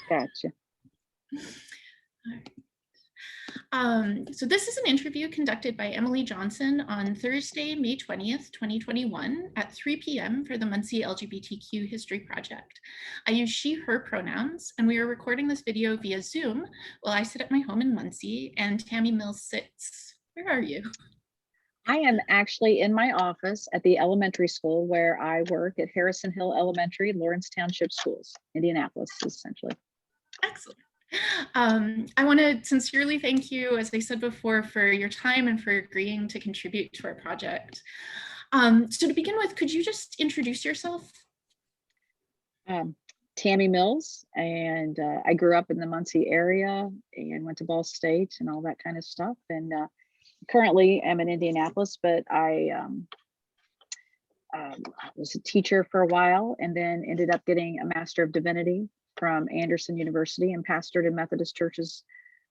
Gotcha. So this is an interview conducted by Emily Johnson on Thursday, May 20th, 2021 at 3 p.m. for the Muncie LGBTQ History Project. I use she, her pronouns, and we are recording this video via Zoom while I sit at my home in Muncie and Tammy Mills sits. Where are you? I am actually in my office at the elementary school where I work at Harrison Hill Elementary, Lawrence Township Schools, Indianapolis, essentially. Excellent. I want to sincerely thank you, as I said before, for your time and for agreeing to contribute to our project. So to begin with, could you just introduce yourself? Tammy Mills, and I grew up in the Muncie area and went to Ball State and all that kind of stuff. And currently I'm in Indianapolis, but I was a teacher for a while and then ended up getting a Master of Divinity from Anderson University and pastored in Methodist churches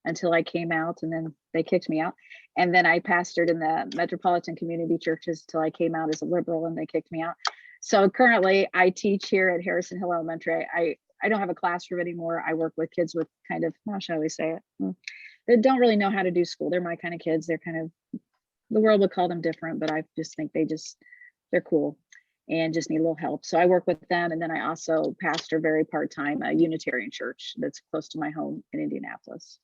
until I came out, and then they kicked me out. And then I pastored in the metropolitan community churches till I came out as a liberal and they kicked me out. So currently I teach here at Harrison Hill Elementary. I don't have a classroom anymore. I work with kids with kind of, how shall we say it? They don't really know how to do school. They're my kind of kids. They're kind of, the world would call them different, but I just think they're cool and just need a little help. So I work with them. And then I also pastor very part-time a Unitarian church that's close to my home in Indianapolis.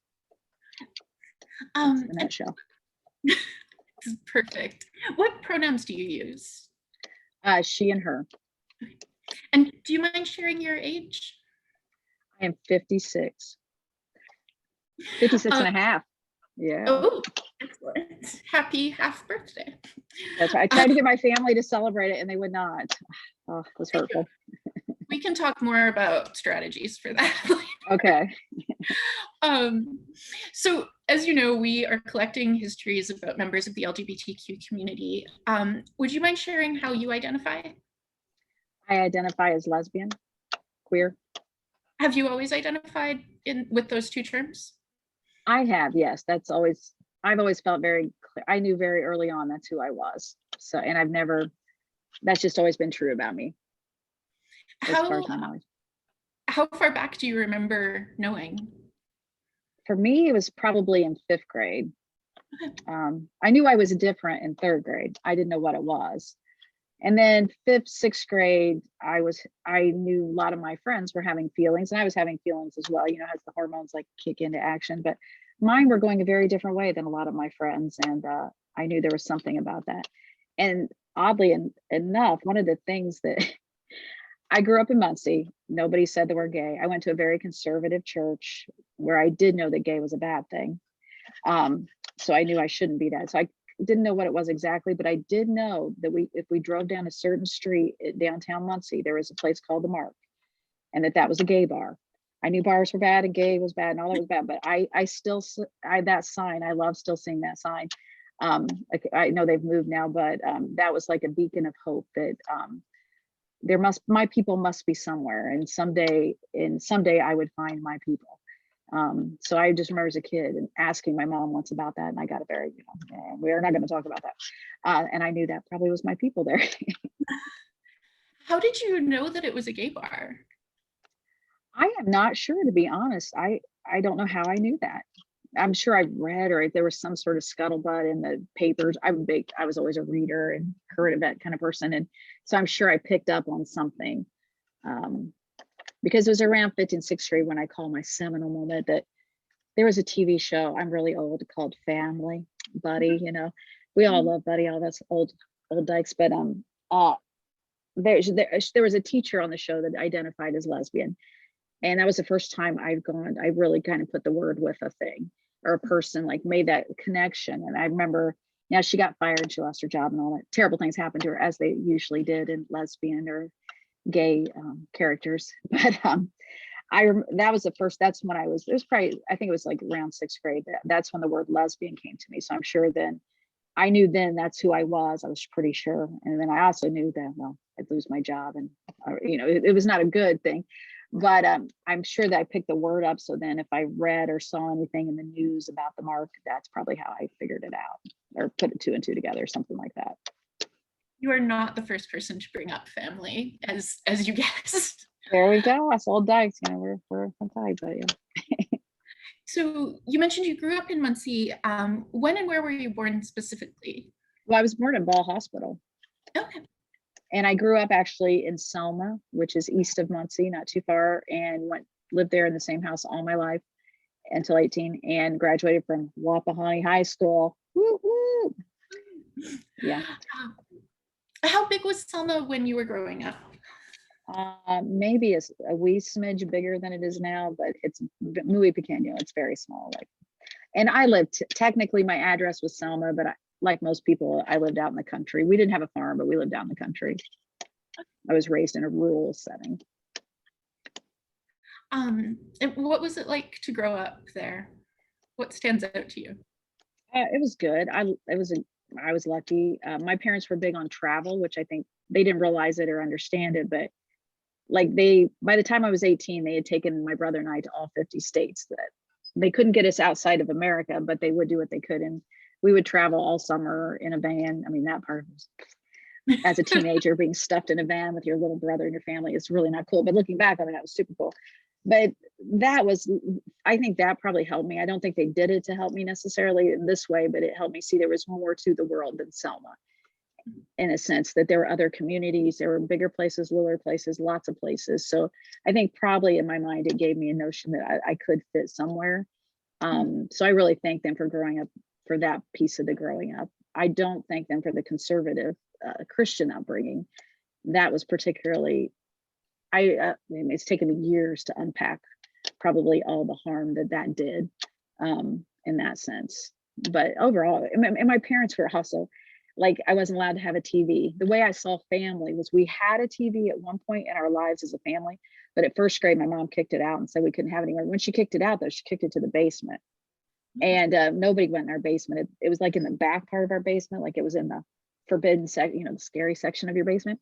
In a nutshell. Perfect. What pronouns do you use? She and her. And do you mind sharing your age? I am 56. 56 and a half. Yeah. Oh, excellent. Happy half birthday. That's right. I tried to get my family to celebrate it and they would not. Oh, it was hurtful. We can talk more about strategies for that. Okay. So as you know, we are collecting histories about members of the LGBTQ community. Would you mind sharing how you identify? I identify as lesbian, queer. Have you always identified with those two terms? I have, yes. I've always felt very clear. I knew very early on that's who I was. So, and that's just always been true about me. As far as my knowledge. How far back do you remember knowing? For me, it was probably in 5th grade. I knew I was different in 3rd grade. I didn't know what it was. And then 5th, 6th grade, I knew a lot of my friends were having feelings, and I was having feelings as well, you know, as the hormones like kick into action, but mine were going a very different way than a lot of my friends. And I knew there was something about that. And oddly enough, one of the things that I grew up in Muncie, nobody said they were gay. I went to a very conservative church where I did know that gay was a bad thing. So I knew I shouldn't be that. So I didn't know what it was exactly, but I did know that if we drove down a certain street at downtown Muncie, there was a place called the Mark, and that was a gay bar. I knew bars were bad and gay was bad and all that was bad, but that sign, I love still seeing that sign. I know they've moved now, but that was like a beacon of hope that my people must be somewhere, and someday I would find my people. So I just remember as a kid and asking my mom once about that, and I got a very, we are not going to talk about that. And I knew that probably was my people there. How did you know that it was a gay bar? I am not sure, to be honest. I don't know how I knew that. I'm sure I read, or there was some sort of scuttlebutt in the papers. I was always a reader and current event kind of person. And so I'm sure I picked up on something. Because it was around 5th and 6th grade when I call my seminal moment that there was a TV show, I'm really old, called Family. Buddy, we all love Buddy, all that's old dykes, but there was a teacher on the show that identified as lesbian. And that was the first time I really kind of put the word with a thing or a person, like made that connection. And I remember, she got fired, she lost her job and all that terrible things happened to her, as they usually did in lesbian or gay characters. But that was the first, that's when it was probably, I think it was like around 6th grade. That's when the word lesbian came to me. So I'm sure I knew that's who I was pretty sure. And then I also knew that, well, I'd lose my job, and it was not a good thing. But I'm sure that I picked the word up. So then if I read or saw anything in the news about the Mark, that's probably how I figured it out, or put 2 and 2 together, something like that. You are not the first person to bring up Family, as you guessed. There we go. Us old dykes, we're tied, but yeah. So you mentioned you grew up in Muncie. When and where were you born specifically? Well, I was born in Ball Hospital, Okay. and I grew up actually in Selma, which is east of Muncie, not too far, and lived there in the same house all my life until 18, and graduated from Wapahani High School. Woo, woo. Yeah. How big was Selma when you were growing up? Maybe a wee smidge bigger than it is now, but it's muy pequeño. It's very small. And I lived, technically my address was Selma, but like most people, I lived out in the country. We didn't have a farm, but we lived out in the country. I was raised in a rural setting. And what was it like to grow up there? What stands out to you? It was good. I was lucky. My parents were big on travel, which I think they didn't realize it or understand it, but by the time I was 18, they had taken my brother and I to all 50 states. That they couldn't get us outside of America, but they would do what they could. And we would travel all summer in a van. I mean, that part was, as a teenager, being stuffed in a van with your little brother and your family is really not cool. But looking back, I mean, that was super cool. But I think that probably helped me. I don't think they did it to help me necessarily in this way, but it helped me see there was more to the world than Selma, in a sense that there were other communities, there were bigger places, littler places, lots of places. So I think probably in my mind, it gave me a notion that I could fit somewhere. So I really thank them for growing up, for that piece of the growing up. I don't thank them for the conservative Christian upbringing. That was particularly, it's taken me years to unpack probably all the harm that did in that sense. But overall, and my parents were also, like, I wasn't allowed to have a TV. The way I saw family was we had a TV at one point in our lives as a family, but at first grade, my mom kicked it out and said we couldn't have it anymore. When she kicked it out, though, she kicked it to the basement. And nobody went in our basement. It was like in the back part of our basement, like it was in the forbidden section, the scary section of your basement.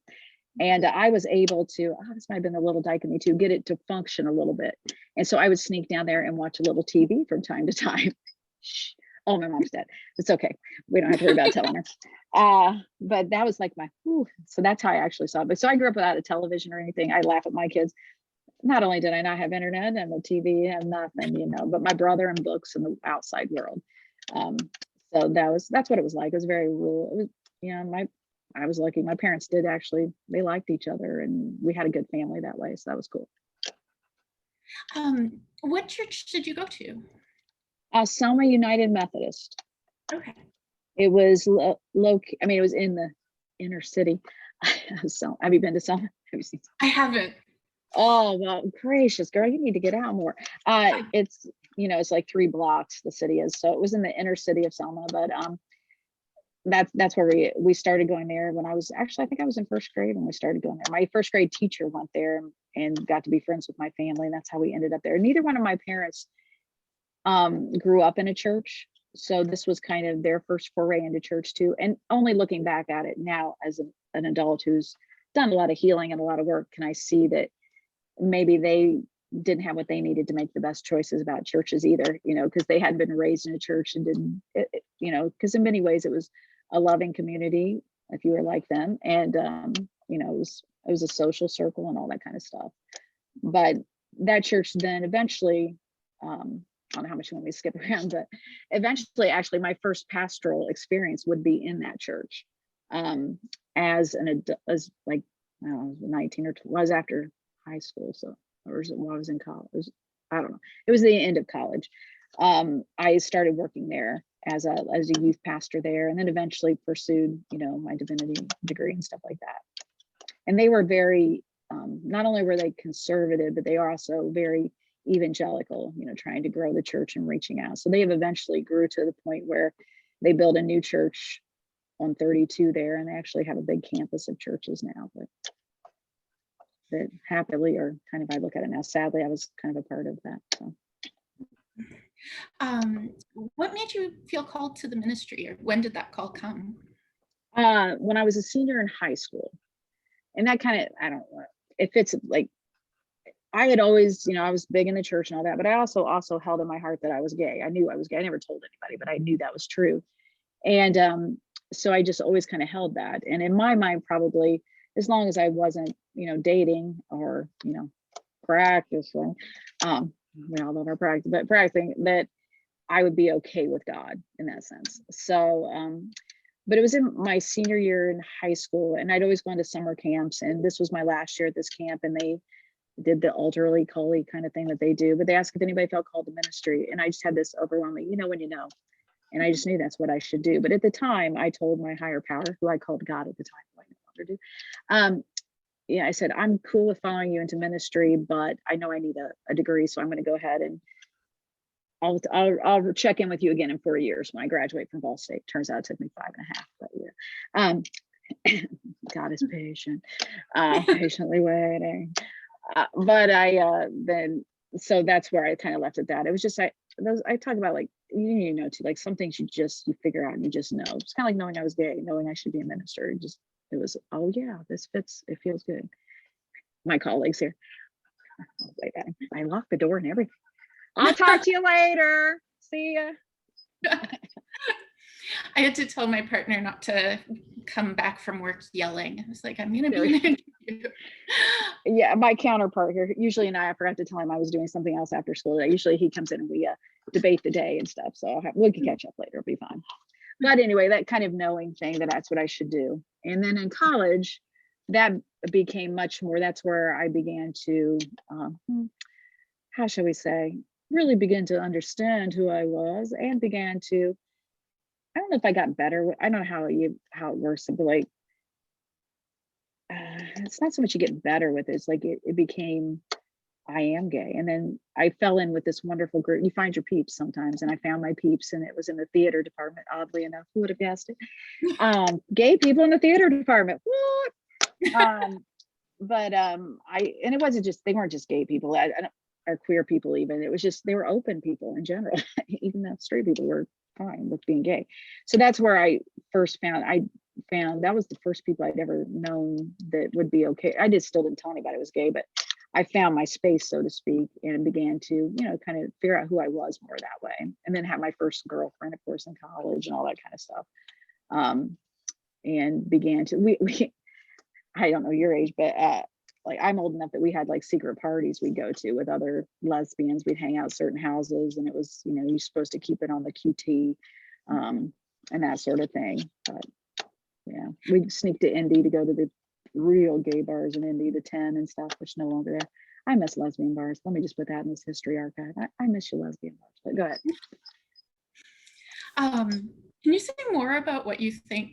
And I was able to, this might have been a little dyke in me too, get it to function a little bit. And so I would sneak down there and watch a little TV from time to time. Shh. Oh, my mom's dead. It's okay. We don't have to worry about telling her. But that was like so that's how I actually saw it. But so I grew up without a television or anything. I laugh at my kids. Not only did I not have internet and the TV and nothing, but my brother and books in the outside world. So that's what it was like. It was very rural. It was, I was lucky. My parents did actually, they liked each other and we had a good family that way. So that was cool. What church did you go to? Selma United Methodist. Okay. It was it was in the inner city. Have you been to Selma? Have you seen Selma? I haven't. Oh, well, gracious, girl, you need to get out more. It's, it's like 3 blocks, the city is. So it was in the inner city of Selma, but that's where we started going there when I was I think I was in first grade when we started going there. My first grade teacher went there and got to be friends with my family. And that's how we ended up there. Neither one of my parents grew up in a church. So this was kind of their first foray into church too. And only looking back at it now as an adult who's done a lot of healing and a lot of work, can I see that maybe they didn't have what they needed to make the best choices about churches either, because they hadn't been raised in a church and didn't, because in many ways it was a loving community if you were like them. And, it was a social circle and all that kind of stuff. But that church then eventually, I don't know how much you want me to skip around, but eventually, actually, my first pastoral experience would be in that church as like, I don't know, I was 19 or 20, was after high school. So, or was it while I was in college? I don't know. It was the end of college. I started working there as a youth pastor there, and then eventually pursued, my divinity degree and stuff like that. And they were very, not only were they conservative, but they are also very evangelical, trying to grow the church and reaching out. So they have eventually grew to the point where they built a new church on 32 there, and they actually have a big campus of churches now. But that happily, or kind of, I look at it now, sadly, I was kind of a part of that. So. What made you feel called to the ministry, or when did that call come? When I was a senior in high school, and that kind of, I don't know if it's like, I had always, I was big in the church and all that, but I also held in my heart that I was gay. I knew I was gay. I never told anybody, but I knew that was true. And so I just always kind of held that. And in my mind, probably as long as I wasn't, dating or, practicing, we all love our practice, but practicing that I would be okay with God in that sense. So, but it was in my senior year in high school, and I'd always gone to summer camps, and this was my last year at this camp, and they did the elderly collie kind of thing that they do, but they asked if anybody felt called to ministry, and I just had this overwhelming, when you know, and I just knew that's what I should do. But at the time, I told my higher power, who I called God at the time, who I no longer do, I said, I'm cool with following you into ministry, but I know I need a degree, so I'm going to go ahead and I'll check in with you again in 4 years when I graduate from Ball State. Turns out it took me 5.5 that year. God is patient, patiently waiting. But I then, so that's where I kind of left it at that. It was just, I talk about like, too, like some things you figure out and you just know. It's kind of like knowing I was gay, knowing I should be a minister. It was, oh yeah, this fits, it feels good. My colleagues here, I locked the door and everything. I'll talk to you later. See ya. I had to tell my partner not to come back from work yelling. I was like, I'm going to be in an interview. Yeah, my counterpart here, usually, and I forgot to tell him I was doing something else after school. Usually he comes in and we debate the day and stuff. So we can catch up later. It'll be fine. But anyway, that kind of knowing thing that's what I should do. And then in college, that became much more, that's where I began to, how shall we say, really begin to understand who I was and began to, I don't know if I got better. I don't know how it works, but like, it's not so much you get better with it. It's like it became, I am gay. And then I fell in with this wonderful group. You find your peeps sometimes. And I found my peeps, and it was in the theater department, oddly enough. Who would have guessed it? Gay people in the theater department. What? And it wasn't just, they weren't just gay people. Or queer people even. It was just, they were open people in general. Even though straight people were fine with being gay. So that's where I first found that was the first people I'd ever known that would be okay. I still didn't tell anybody I was gay, but I found my space, so to speak, and began to, kind of figure out who I was more that way. And then have my first girlfriend, of course, in college and all that kind of stuff. And began to, we I don't know your age, but like I'm old enough that we had like secret parties we'd go to with other lesbians. We'd hang out at certain houses, and it was, you're supposed to keep it on the QT, and that sort of thing. But yeah, we'd sneak to Indy to go to the real gay bars in Indy, the 10 and stuff, which no longer there. I miss lesbian bars. Let me just put that in this history archive. I miss you lesbian bars, but go ahead. Can you say more about what you think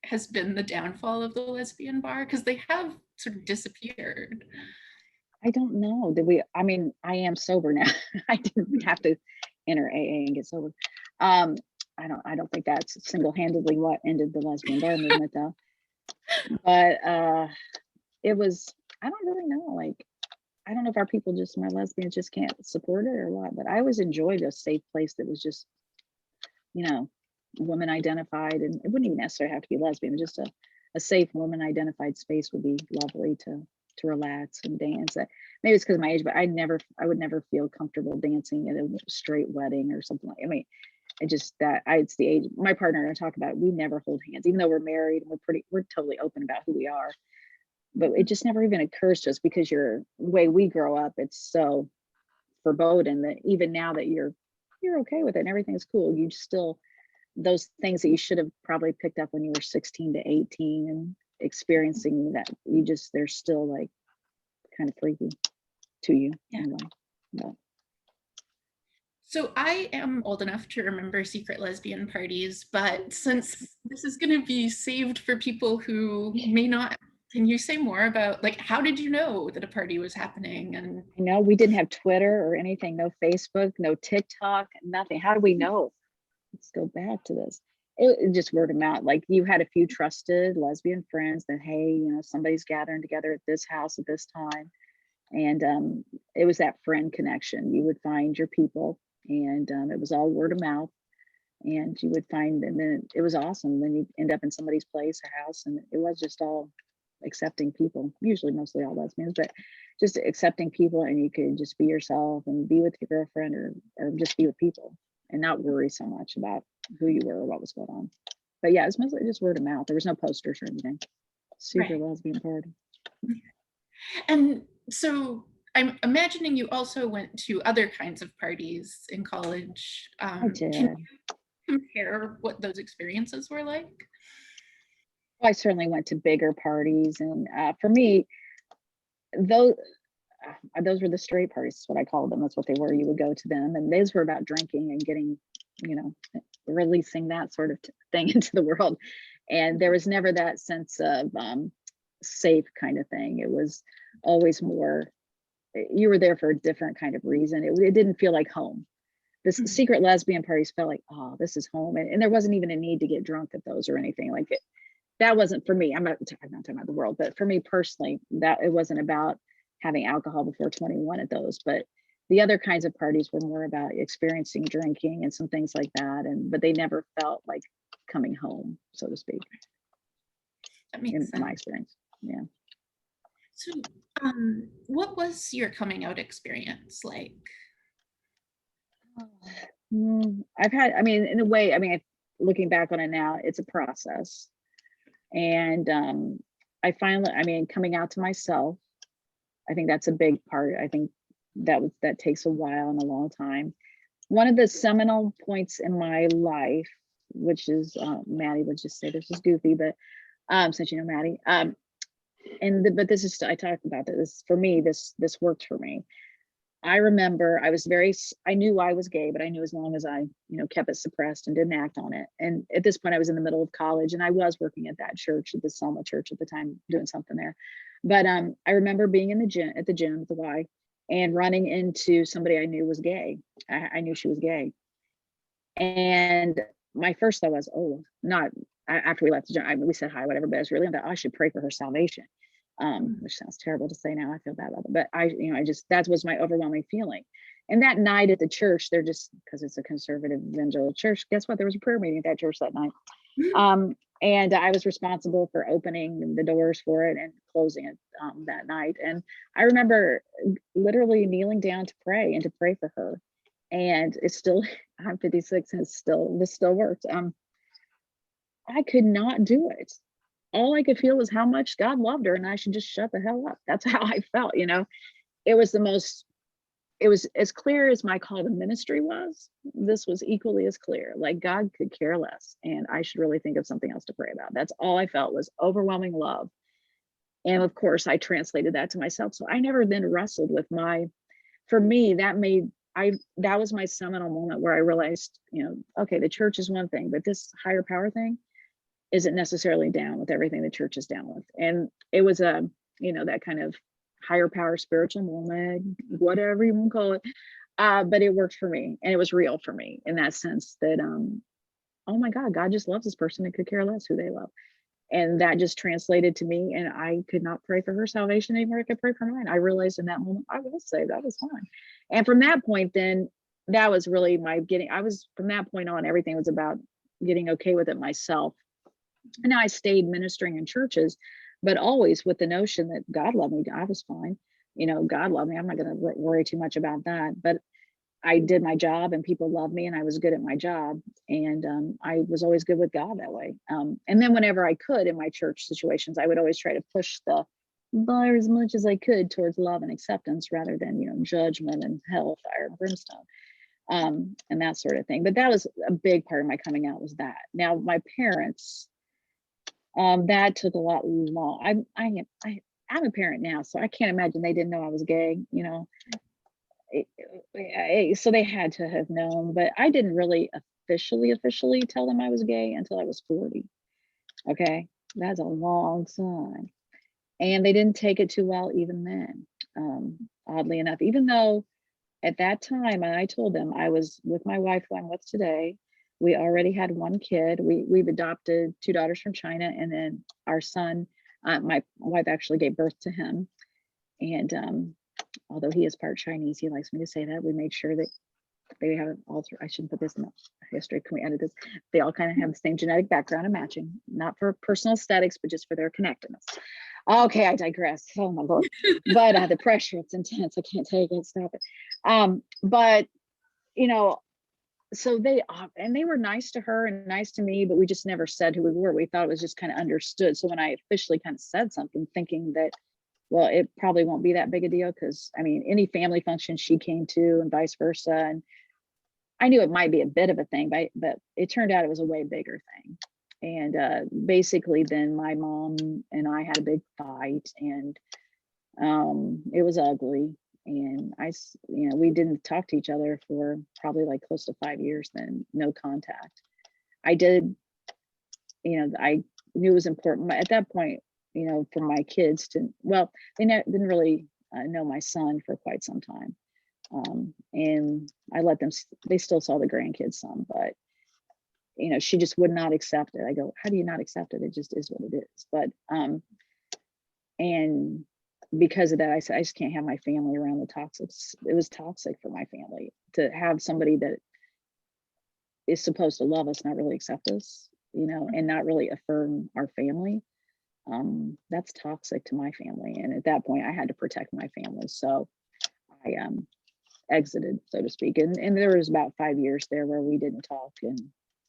has been the downfall of the lesbian bar? Because they have sort of disappeared. I don't know. I am sober now. I didn't have to enter AA and get sober. I don't think that's single-handedly what ended the lesbian bar movement though. But it was, I don't really know. Like, I don't know if our people my lesbians just can't support it or what, but I always enjoyed a safe place that was just, woman identified, and it wouldn't even necessarily have to be lesbian, just a safe woman identified space would be lovely to relax and dance. Maybe it's because of my age, but I would never feel comfortable dancing at a straight wedding or something like, it's the age. My partner and I talk about it, we never hold hands, even though we're married and we're totally open about who we are. But it just never even occurs to us, because the way we grow up, it's so foreboding that even now that you're okay with it and everything's cool, you still, those things that you should have probably picked up when you were 16 to 18 and experiencing that, they're still like kind of freaky to you. Yeah. Anyway. But. So I am old enough to remember secret lesbian parties, but since this is going to be saved for people who may not, can you say more about, like, how did you know that a party was happening? And we didn't have Twitter or anything, no Facebook, no TikTok, nothing. How do we know? Let's go back to this. It just word of mouth. Like, you had a few trusted lesbian friends that, hey, somebody's gathering together at this house at this time. And it was that friend connection. You would find your people, and it was all word of mouth. And you would find, and then it was awesome. Then you end up in somebody's place or house, and it was just all accepting people, usually mostly all lesbians, but just accepting people, and you could just be yourself and be with your girlfriend or just be with people and not worry so much about who you were or what was going on. But yeah, it's mostly just word of mouth. There was no posters or anything. super Right. lesbian party. And so I'm imagining you also went to other kinds of parties in college. I Can you did. compare what those experiences were like? I certainly went to bigger parties, and for me, those those were the straight parties, is what I called them. That's what they were. You would go to them, and those were about drinking and getting, you know, releasing that sort of thing into the world. And there was never that sense of safe kind of thing. It was always more, you were there for a different kind of reason. It didn't feel like home. This Mhm. secret lesbian parties felt like, oh, this is home. And there wasn't even a need to get drunk at those or anything like it. That wasn't for me. I'm not talking about the world, but for me personally, that it wasn't about having alcohol before 21 at those. But the other kinds of parties were more about experiencing drinking and some things like that. And but they never felt like coming home, so to speak, That makes in my sense. experience. Yeah. So, what was your coming out experience like? I've had, I mean, in a way, I mean, looking back on it now, it's a process. And I finally, I mean, coming out to myself, I think that's a big part. I think that takes a while and a long time. One of the seminal points in my life, which is Maddie would just say this is goofy, but since you know Maddie, but this is, I talked about this for me. This worked for me. I remember I knew I was gay, but I knew as long as I, kept it suppressed and didn't act on it. And at this point, I was in the middle of college, and I was working at that church, at the Selma church at the time, doing something there. But I remember being in the gym at the Y, and running into somebody I knew was gay. I knew she was gay, and my first thought was, oh, not after we left the gym. We said hi, whatever, but I was really, I should pray for her salvation, which sounds terrible to say now. I feel bad about it, but I just, that was my overwhelming feeling. And that night at the church, they're just, because it's a conservative evangelical church, guess what? There was a prayer meeting at that church that night. And I was responsible for opening the doors for it and closing it that night. And I remember literally kneeling down to pray and to pray for her. And it's still, I'm 56 and this still works. I could not do it. All I could feel was how much God loved her and I should just shut the hell up. That's how I felt, It was it was as clear as my call to ministry was. This was equally as clear. Like God could care less and I should really think of something else to pray about. That's all I felt, was overwhelming love. And of course, I translated that to myself. So I never then wrestled with for me, that was my seminal moment where I realized, okay, the church is one thing, but this higher power thing isn't necessarily down with everything the church is down with. And it was that kind of higher power spiritual moment, whatever you want to call it. But it worked for me and it was real for me in that sense that, oh my God, God just loves this person and could care less who they love. And that just translated to me, and I could not pray for her salvation anymore. I could pray for mine. I realized in that moment, I was saved. That was fine. And from that point, then that was really from that point on, everything was about getting okay with it myself. And I stayed ministering in churches, but always with the notion that God loved me. I was fine. God loved me. I'm not going to worry too much about that. But I did my job and people loved me and I was good at my job. And I was always good with God that way. And then whenever I could in my church situations, I would always try to push the bar as much as I could towards love and acceptance rather than, judgment and hellfire and brimstone. And that sort of thing. But that was a big part of my coming out, was that. Now, my parents, that took a lot long. I'm a parent now, so I can't imagine they didn't know I was gay, so they had to have known, but I didn't really officially tell them I was gay until I was 40. Okay, that's a long time, and they didn't take it too well even then. Oddly enough, even though at that time, and I told them I was with my wife who I'm with today. We already had one kid. We've adopted 2 daughters from China, and then our son. My wife actually gave birth to him, and although he is part Chinese, he likes me to say that. We made sure that they have I shouldn't put this in the history. Can we edit this? They all kind of have the same genetic background and matching, not for personal aesthetics, but just for their connectedness. Okay, I digress. Oh my Lord. But the pressure, it's intense. I can't take it. Stop it. But, you know, I, I, I'm a parent now, so I can't imagine they didn't know I was gay, until I was 40. Okay, that's a long time, and they didn't take it too well even then. But, you know, so they were nice to her and nice to me, but we just never said who we were. We thought it was just kind of understood. So when I officially kind of said something, thinking that, well, it probably won't be that big a deal, because I mean, any family function she came to and vice versa. And I knew it might be a bit of a thing, but it turned out it was a way bigger thing. And basically, then my mom and I had a big fight, and it was ugly. And we didn't talk to each other for probably like close to 5 years. Then no contact. I did, I knew it was important at that point, for my kids to, well, they didn't really know my son for quite some time. And I let them, they still saw the grandkids some, but she just would not accept it. I go, how do you not accept it? It just is what it is. But and because of that, I said, I just can't have my family around the toxic. It was toxic for my family to have somebody that is supposed to love us not really accept us, and not really affirm our family. That's toxic to my family. And at that point I had to protect my family. So I exited, so to speak. And there was about 5 years there where we didn't talk, and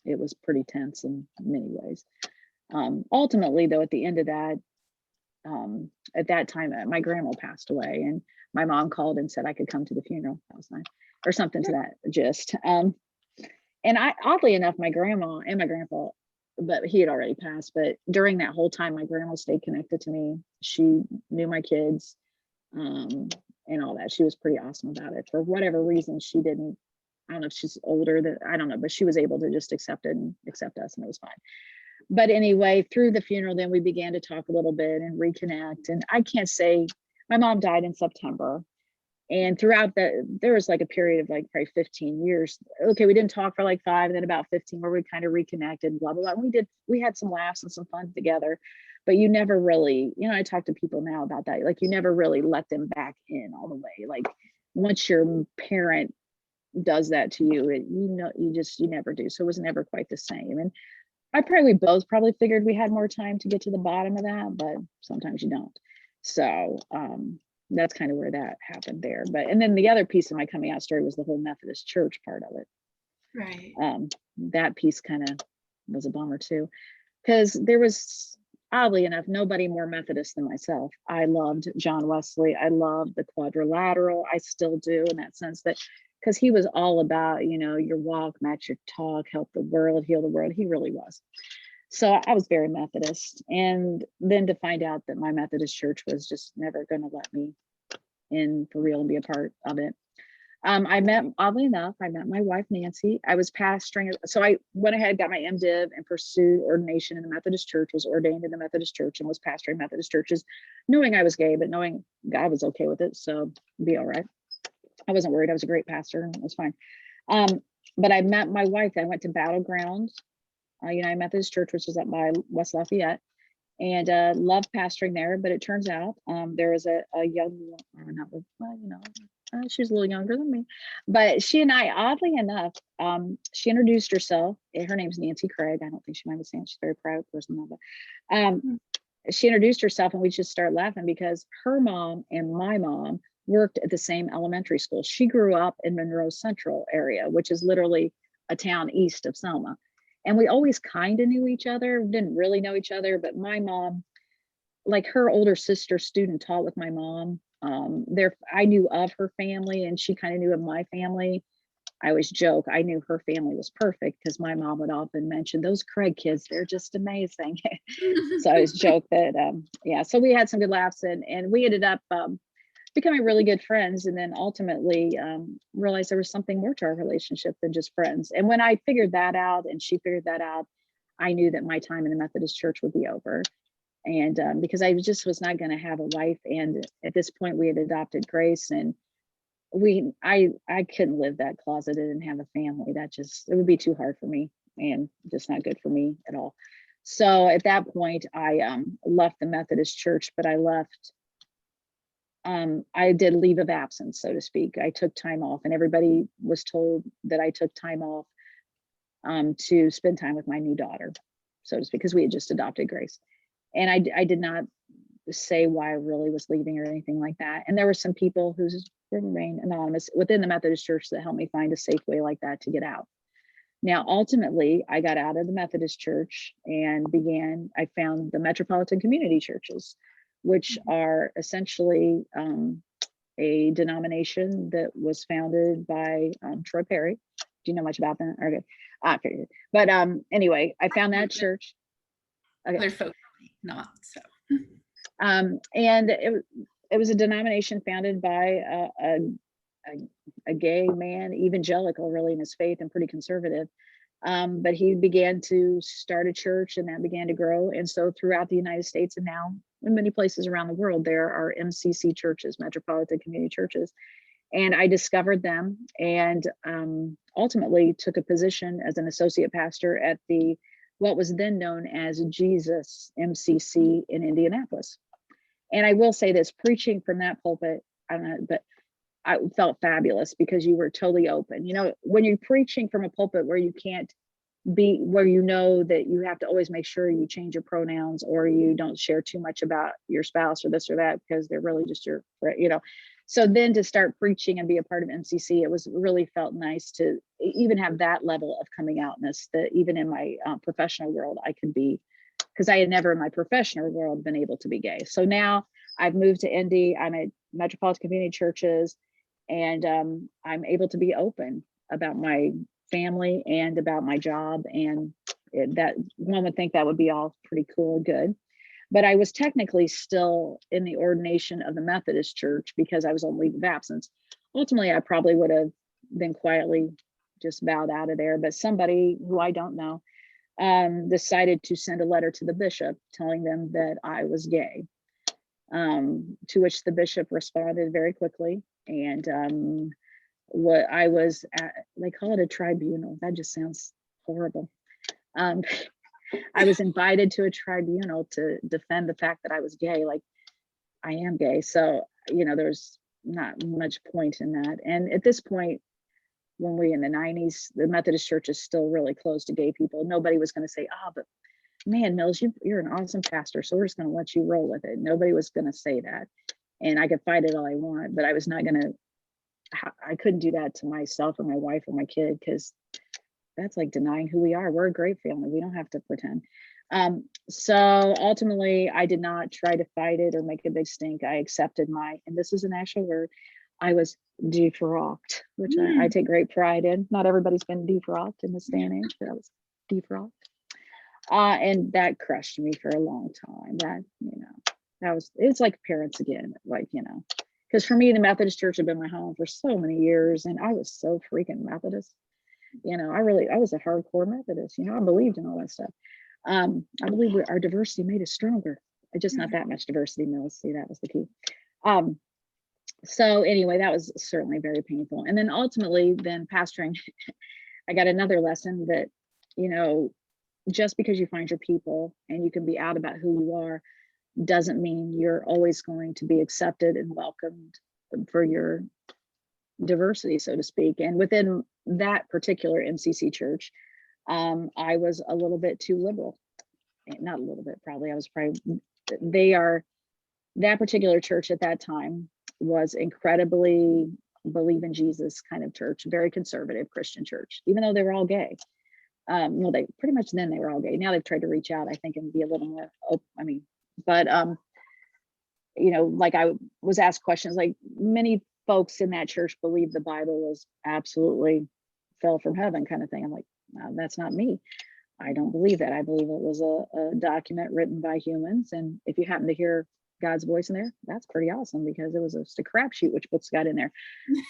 it was pretty tense in many ways. Ultimately, though, at the end of that, at that time, my grandma passed away, and my mom called and said I could come to the funeral. That was nice, or something to that gist. And oddly enough, my grandma and my grandpa, but he had already passed. But during that whole time, my grandma stayed connected to me. She knew my kids, and all that. She was pretty awesome about it. For whatever reason, she didn't. I don't know if she's older than, I don't know, but she was able to just accept it and accept us, and it was fine. But anyway, through the funeral, then we began to talk a little bit and reconnect. And I can't say, my mom died in September. And throughout there was like a period of like probably 15 years. Okay, we didn't talk for like 5, and then about 15 where we kind of reconnected, blah, blah, blah. And we had some laughs and some fun together, but you never really, I talk to people now about that. Like, you never really let them back in all the way. Like, once your parent does that to you, you never do. So it was never quite the same. And we both probably figured we had more time to get to the bottom of that, but sometimes you don't. So that's kind of where that happened there. But, and then the other piece of my coming out story was the whole Methodist church part of it. Right. That piece kind of was a bummer too, because there was, oddly enough, nobody more Methodist than myself. I loved John Wesley. I loved the quadrilateral. I still do, in that sense, that because he was all about, your walk, match your talk, help the world, heal the world. He really was. So I was very Methodist. And then to find out that my Methodist church was just never going to let me in for real and be a part of it. Oddly enough, I met my wife, Nancy. I was pastoring. So I went ahead, got my MDiv, and pursued ordination in the Methodist church, was ordained in the Methodist church, and was pastoring Methodist churches, knowing I was gay, but knowing God was okay with it. So be all right. I wasn't worried. I was a great pastor, and it was fine. But I met my wife. I went to Battleground United Methodist Church, which is up by West Lafayette, and loved pastoring there. But it turns out there was a young, she's a little younger than me, but she and I, oddly enough, she introduced herself. Her name's Nancy Craig. I don't think she might be saying, she's a very private person, but she introduced herself, and we just started laughing because her mom and my mom worked at the same elementary school. She grew up in Monroe Central area, which is literally a town east of Selma. And we always kind of knew each other, didn't really know each other, but my mom, like her older sister student taught with my mom. I knew of her family, and she kind of knew of my family. I always joke, I knew her family was perfect because my mom would often mention those Craig kids, they're just amazing. So I always joke that, so we had some good laughs, and we ended up becoming really good friends, and then ultimately realized there was something more to our relationship than just friends. And when I figured that out and she figured that out, I knew that my time in the Methodist church would be over. And because I just was not going to have a wife. And at this point we had adopted Grace, and I couldn't live that closeted and have a family. It would be too hard for me and just not good for me at all. So at that point I left the Methodist church, but I left, I did leave of absence, so to speak. I took time off, and everybody was told that I took time off to spend time with my new daughter, so to speak, because we had just adopted Grace. And I did not say why I really was leaving or anything like that. And there were some people who remain anonymous within the Methodist church that helped me find a safe way like that to get out. Now, ultimately, I got out of the Methodist church and I found the metropolitan community churches, which are essentially a denomination that was founded by Troy Perry. Do you know much about that? Okay. I figured. But anyway, I found that church. Okay. Other folks not so. And it was a denomination founded by a gay man, evangelical really in his faith and pretty conservative. But he began to start a church and that began to grow. And so throughout the United States and now in many places around the world, there are MCC churches, metropolitan community churches. And I discovered them and ultimately took a position as an associate pastor at what was then known as Jesus MCC in Indianapolis. And I will say this, preaching from that pulpit, but I felt fabulous because you were totally open. You know, when you're preaching from a pulpit where you can't be, where you know that you have to always make sure you change your pronouns or you don't share too much about your spouse or this or that because they're really just your, you know. So then to start preaching and be a part of MCC, it was really felt nice to even have that level of coming outness that even in my professional world, I could be, because I had never in my professional world been able to be gay. So now I've moved to Indy, I'm at metropolitan community churches, and I'm able to be open about my family and about my job. And that one would think that would be all pretty cool and good. But I was technically still in the ordination of the Methodist church because I was on leave of absence. Ultimately, I probably would have been quietly just bowed out of there, but somebody who I don't know decided to send a letter to the bishop telling them that I was gay, to which the bishop responded very quickly. And what I was at, they call it a tribunal. That just sounds horrible. I was invited to a tribunal to defend the fact that I was gay. Like, I am gay. So, you know, there's not much point in that. And at this point, when we in the 90s, the Methodist church is still really closed to gay people. Nobody was going to say, oh, but man, Mills, you're an awesome pastor, so we're just going to let you roll with it. Nobody was going to say that. And I could fight it all I want, but I was not going to, I couldn't do that to myself or my wife or my kid, because that's like denying who we are. We're a great family. We don't have to pretend. So ultimately, I did not try to fight it or make a big stink. I accepted and this is an actual word, I was defrocked, which I take great pride in. Not everybody's been defrocked in this day and age, but I was defrocked. And that crushed me for a long time. That, you know, it's like parents again, like, you know, because for me, the Methodist church had been my home for so many years and I was so freaking Methodist. You know, I was a hardcore Methodist, you know, I believed in all that stuff. I believe our diversity made us stronger. Just not that much diversity, Mills. See, that was the key. So anyway, that was certainly very painful. And then ultimately, pastoring, I got another lesson that, you know, just because you find your people and you can be out about who you are, doesn't mean you're always going to be accepted and welcomed for your diversity, so to speak. And within that particular MCC church, I was a little bit too liberal. Not a little bit, probably. That particular church at that time was incredibly believe in Jesus kind of church, very conservative Christian church, even though they were all gay. Well, they pretty much then they were all gay. Now they've tried to reach out, I think, and be a little more open. But you know, like I was asked questions, like many folks in that church believe the Bible was absolutely fell from heaven kind of thing. I'm like, no, that's not me. I don't believe that. I believe it was a document written by humans. And if you happen to hear God's voice in there, that's pretty awesome, because it was just a crapshoot which books got in there.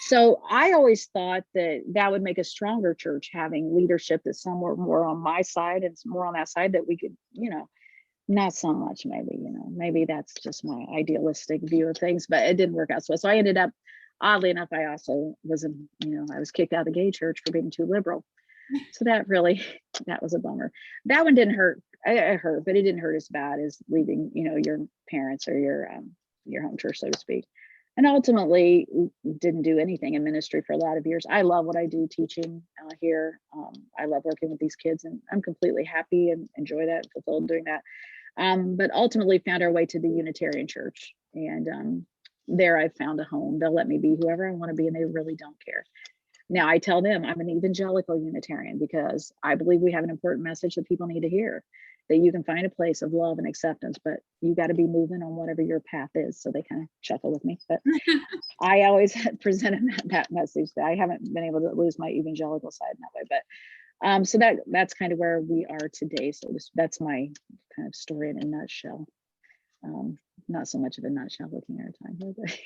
So I always thought that would make a stronger church, having leadership that's somewhere more on my side and more on that side, that we could, you know, not so much, maybe, you know, maybe that's just my idealistic view of things, but it didn't work out. So I ended up, oddly enough, I also was, I was kicked out of the gay church for being too liberal. So that was a bummer. That one didn't hurt. It hurt, but it didn't hurt as bad as leaving, you know, your parents or your home church, so to speak. And ultimately didn't do anything in ministry for a lot of years. I love what I do teaching here. I love working with these kids, and I'm completely happy and enjoy that and fulfilled doing that. But ultimately found our way to the Unitarian Church. And there I found a home. They'll let me be whoever I want to be, and they really don't care. Now I tell them I'm an evangelical Unitarian because I believe we have an important message that people need to hear, that you can find a place of love and acceptance, but you got to be moving on whatever your path is. So they kind of chuckle with me, but I always presented that message, that I haven't been able to lose my evangelical side in that way. But so that's kind of where we are today. So that's my kind of story in a nutshell. Not so much of a nutshell looking at our time here, but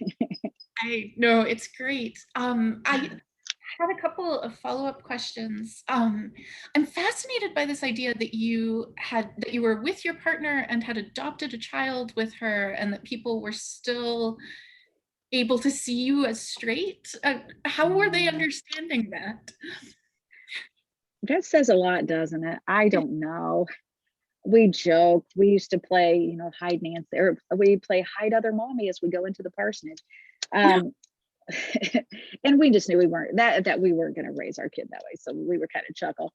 I know, it's great. I had a couple of follow-up questions. I'm fascinated by this idea that you were with your partner and had adopted a child with her, and that people were still able to see you as straight. How were they understanding that? that says a lot, doesn't it? I don't know. We joked. We used to play, hide Nancy, or we play hide other mommy as we go into the parsonage. And we just knew we weren't going to raise our kid that way. So we were kind of chuckle,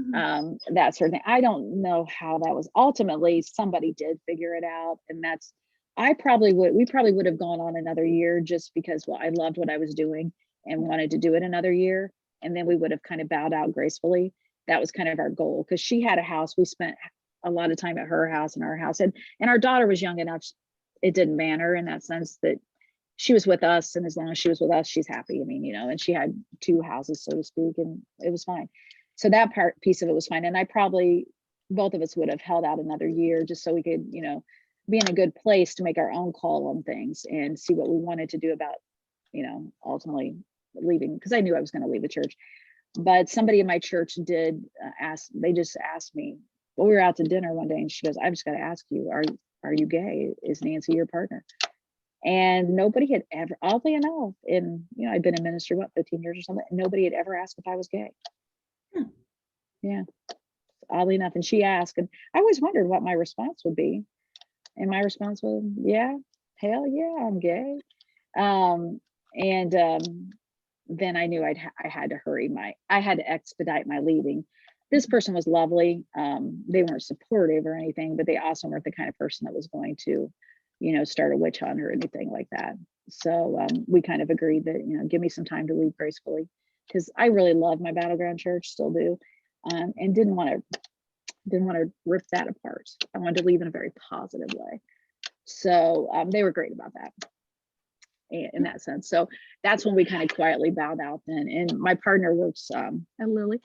that sort of thing. I don't know how that was. Ultimately, somebody did figure it out. And we probably would have gone on another year just because, well, I loved what I was doing and wanted to do it another year. And then we would have kind of bowed out gracefully. That was kind of our goal, because she had a house. We spent a lot of time at her house and our house. And our daughter was young enough. It didn't matter in that sense, that she was with us. And as long as she was with us, she's happy. I mean, and she had two houses, so to speak, and it was fine. So that piece of it was fine. And both of us would have held out another year just so we could, be in a good place to make our own call on things and see what we wanted to do about, ultimately leaving, because I knew I was going to leave the church. But somebody in my church did they just asked me, well, we were out to dinner one day and she goes, I just got to ask you, are you gay? Is Nancy your partner? And nobody had ever, oddly enough, I'd been in ministry, 15 years or something, and nobody had ever asked if I was gay. Yeah, oddly enough. And she asked, and I always wondered what my response would be. And my response was, yeah, hell yeah, I'm gay. Then I knew I had to expedite my leaving. This person was lovely. They weren't supportive or anything, but they also weren't the kind of person that was going to, start a witch hunt or anything like that. So we kind of agreed that, give me some time to leave gracefully, because I really love my battleground church, still do, and didn't want to rip that apart. I wanted to leave in a very positive way. So they were great about that in that sense. So that's when we kind of quietly bowed out then. And my partner works at Lilly,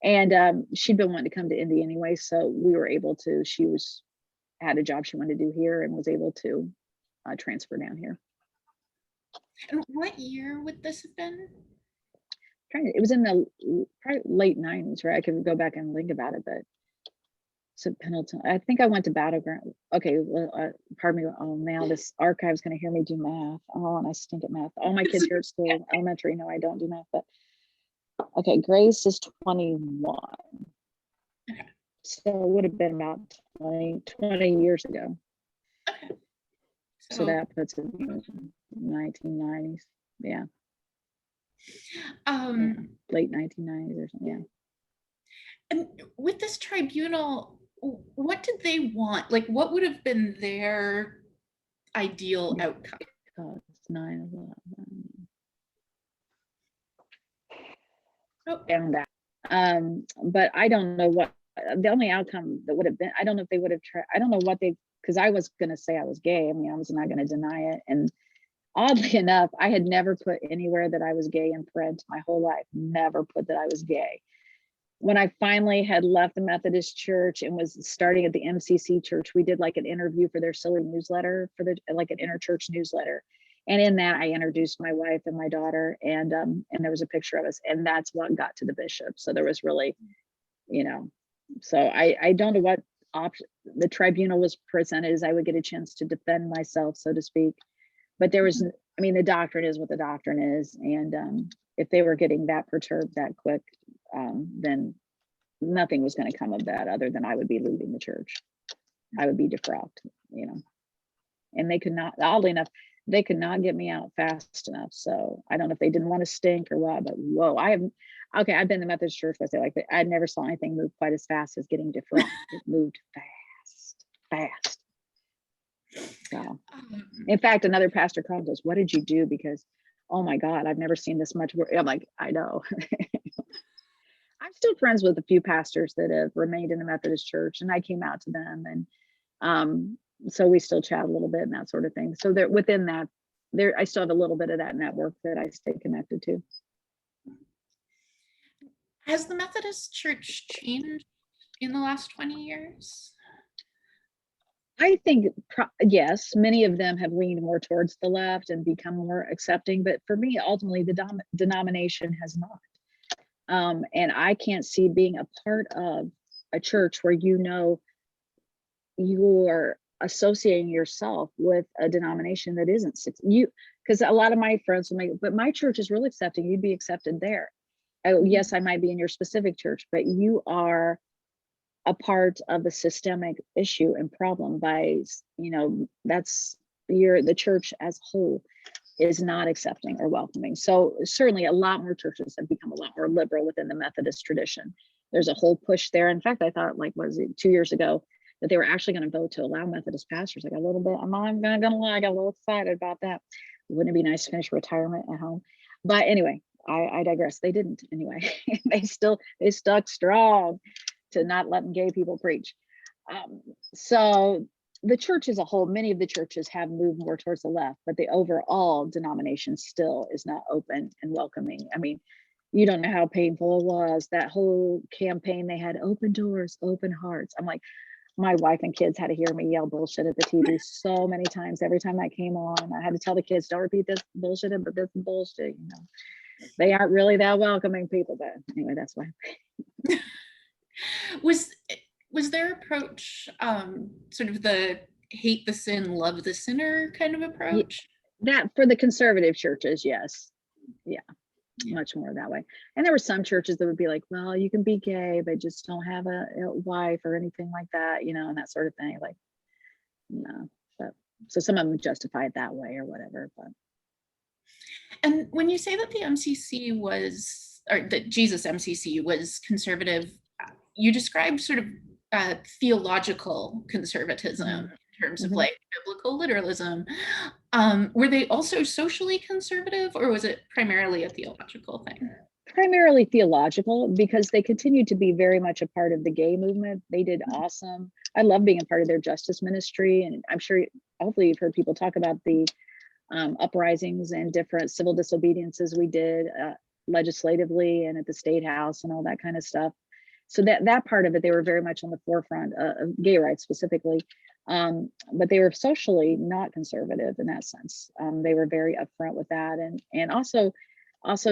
and she'd been wanting to come to Indy anyway. So we were able to, had a job she wanted to do here and was able to transfer down here. And what year would this have been? It was in the probably late 90s, right? I could go back and think about it, but so Pendleton, I think I went to Battleground. Okay, well, pardon me. Oh, now this archive's going to hear me do math. Oh, and I stink at math. All my kids here at school, elementary, no, I don't do math. But okay, Grace is 21. Okay. So it would have been about 20 years ago. Okay. So that puts it in the 1990s. Yeah. Late 1990s or something. Yeah. And with this tribunal, what did they want? Like, what would have been their ideal outcome? It's 9/11. Oh. Found that. But I don't know what the only outcome that would have been. I don't know if they would have tried. I don't know what because I was going to say I was gay. I mean, I was not going to deny it. And oddly enough, I had never put anywhere that I was gay in print my whole life. Never put that I was gay. When I finally had left the Methodist church and was starting at the MCC church, we did like an interview for their silly newsletter, like an interchurch newsletter. And in that, I introduced my wife and my daughter, and there was a picture of us, and that's what got to the bishop. So there was really, so I don't know what option the tribunal was presented as. I would get a chance to defend myself, so to speak. But there was, I mean, the doctrine is what the doctrine is. And if they were getting that perturbed that quick, then nothing was going to come of that other than I would be leaving the church. I would be defrocked, and they could not, oddly enough, they could not get me out fast enough. So I don't know if they didn't want to stink or what, but whoa, I've been in the Methodist church, but I say I never saw anything move quite as fast as getting defrocked. It moved fast. So, in fact, another pastor called us, what did you do? Because oh my God, I've never seen this much work. I'm like, I know. I'm still friends with a few pastors that have remained in the Methodist Church, and I came out to them, and so we still chat a little bit and that sort of thing. So there, within that, there, I still have a little bit of that network that I stay connected to. Has the Methodist Church changed in the last 20 years? I think yes, many of them have leaned more towards the left and become more accepting, but for me, ultimately, the denomination has not. And I can't see being a part of a church where you are associating yourself with a denomination that isn't you, because a lot of my friends will make, but my church is really accepting, you'd be accepted there. Oh, yes, I might be in your specific church, but you are a part of the systemic issue and problem by, that's the church as a whole is not accepting or welcoming. So certainly a lot more churches have become a lot more liberal within the Methodist tradition. There's a whole push there. In fact, I thought, like, was it 2 years ago, that they were actually going to vote to allow Methodist pastors. I got a little bit, I'm not gonna lie, I got a little excited about that. Wouldn't it be nice to finish retirement at home? But anyway, I digress. They didn't anyway. they stuck strong to not letting gay people preach. So the church as a whole, many of the churches have moved more towards the left, but the overall denomination still is not open and welcoming. I mean, you don't know how painful it was, that whole campaign. They had open doors, open hearts. I'm like, my wife and kids had to hear me yell bullshit at the TV so many times. Every time that came on, I had to tell the kids, don't repeat this bullshit, but this is bullshit. They aren't really that welcoming people, but anyway, that's why. Was their approach sort of the hate the sin, love the sinner kind of approach? That for the conservative churches, yes. Yeah, much more that way. And there were some churches that would be like, well, you can be gay, but just don't have a wife or anything like that, and that sort of thing. Like, no. But so some of them justify it that way or whatever. But and when you say that the MCC was, or that Jesus MCC was conservative, you described sort of theological conservatism in terms of like biblical literalism. Were they also socially conservative, or was it primarily a theological thing? Primarily theological, because they continued to be very much a part of the gay movement. They did awesome. I love being a part of their justice ministry, and I'm sure hopefully you've heard people talk about the uprisings and different civil disobediences we did legislatively and at the state house and all that kind of stuff. So that part of it, they were very much on the forefront of gay rights specifically, but they were socially not conservative in that sense. They were very upfront with that, and also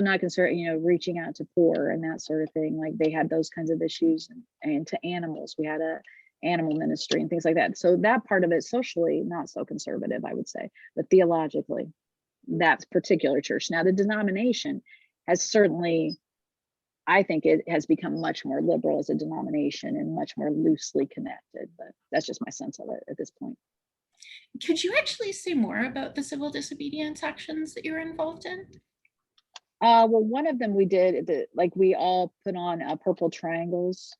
not conservative, reaching out to poor and that sort of thing. Like they had those kinds of issues, and to animals, we had a animal ministry and things like that. So that part of it, socially not so conservative, I would say, but theologically, that particular church. Now the denomination has certainly, I think it has become much more liberal as a denomination and much more loosely connected, but that's just my sense of it at this point. Could you actually say more about the civil disobedience actions that you were involved in? Well, one of them we did, we all put on purple triangles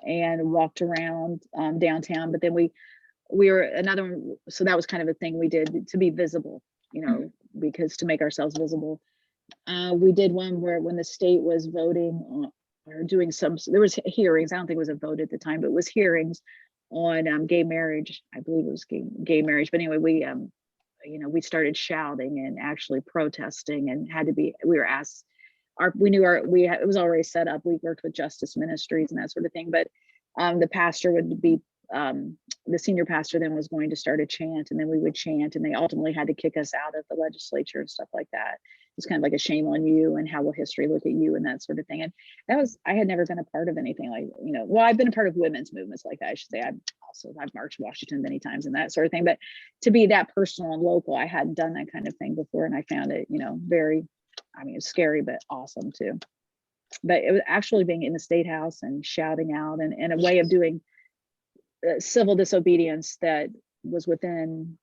and walked around downtown, but then we were another one. So that was kind of a thing we did to be visible, because to make ourselves visible. We did one where when the state was voting or doing there was hearings. I don't think it was a vote at the time, but it was hearings on gay marriage. I believe it was gay marriage. But anyway, we started shouting and actually protesting, and we were asked, it was already set up. We worked with justice ministries and that sort of thing, but the pastor would be, the senior pastor then was going to start a chant, and then we would chant, and they ultimately had to kick us out of the legislature and stuff like that. It's kind of like a shame on you, and how will history look at you, and that sort of thing. And I had never been a part of anything like, well, I've been a part of women's movements like that, I should say. I've marched Washington many times and that sort of thing, but to be that personal and local, I hadn't done that kind of thing before, and I found it, very, it's scary, but awesome too. But it was actually being in the state house and shouting out, and a way of doing civil disobedience that was within,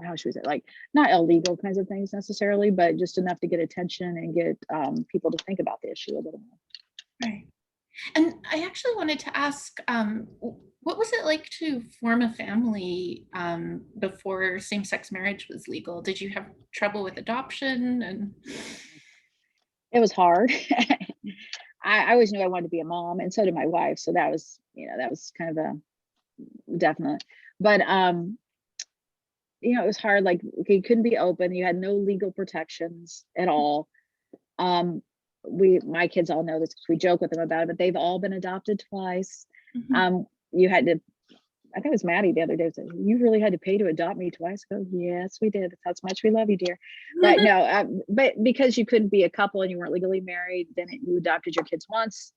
how should we say, like not illegal kinds of things necessarily, but just enough to get attention and get people to think about the issue a little more. Right. And I actually wanted to ask, What was it like to form a family before same-sex marriage was legal? Did you have trouble with adoption? And It was hard. I always knew I wanted to be a mom, and so did my wife. So that was, that was kind of a definite. But it was hard. Like, okay, you couldn't be open. You had no legal protections at all. Um, my kids all know this because we joke with them about it, but they've all been adopted twice. Mhm. You had to, I think it was Maddie the other day said, "You really had to pay to adopt me twice." I go, "Yes, we did. That's how much we love you, dear." But no, but because you couldn't be a couple and you weren't legally married, then you adopted your kids once.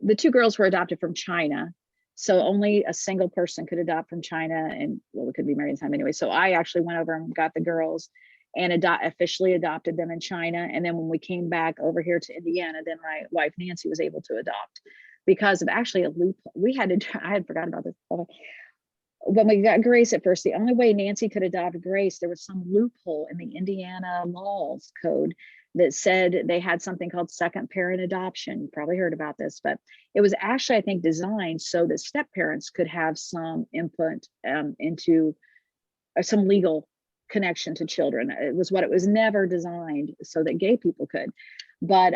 The two girls were adopted from China. So only a single person could adopt from China, and well, we could be married in time anyway. So I actually went over and got the girls and officially adopted them in China. And then when we came back over here to Indiana, then my wife Nancy was able to adopt because of actually a loop. We had to, I had forgotten about this. When we got Grace at first, the only way Nancy could adopt Grace, there was some loophole in the Indiana laws code that said they had something called second parent adoption. You probably heard about this, but it was actually, I think, designed so that step parents could have some input into some legal connection to children. It was what it was never designed so that gay people could. But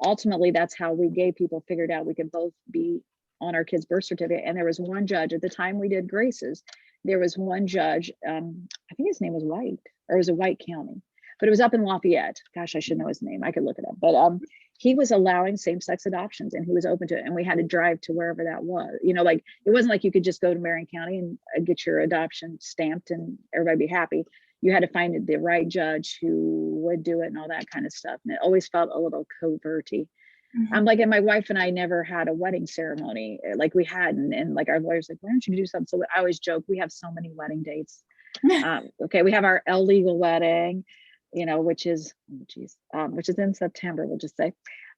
ultimately, that's how we gay people figured out we could both be on our kids' birth certificate. And there was one judge at the time we did Grace's. There was one judge. I think his name was White, or it was a White County, but it was up in Lafayette. Gosh, I should know his name. I could look it up. But he was allowing same-sex adoptions, and he was open to it. And we had to drive to wherever that was. Like it wasn't like you could just go to Marion County and get your adoption stamped and everybody be happy. You had to find the right judge who would do it and all that kind of stuff. And it always felt a little coverty. I'm like, and my wife and I never had a wedding ceremony like we hadn't. And like our lawyer's like, why don't you do something? So I always joke, we have so many wedding dates. Okay, we have our illegal wedding, which is, which is in September, we'll just say,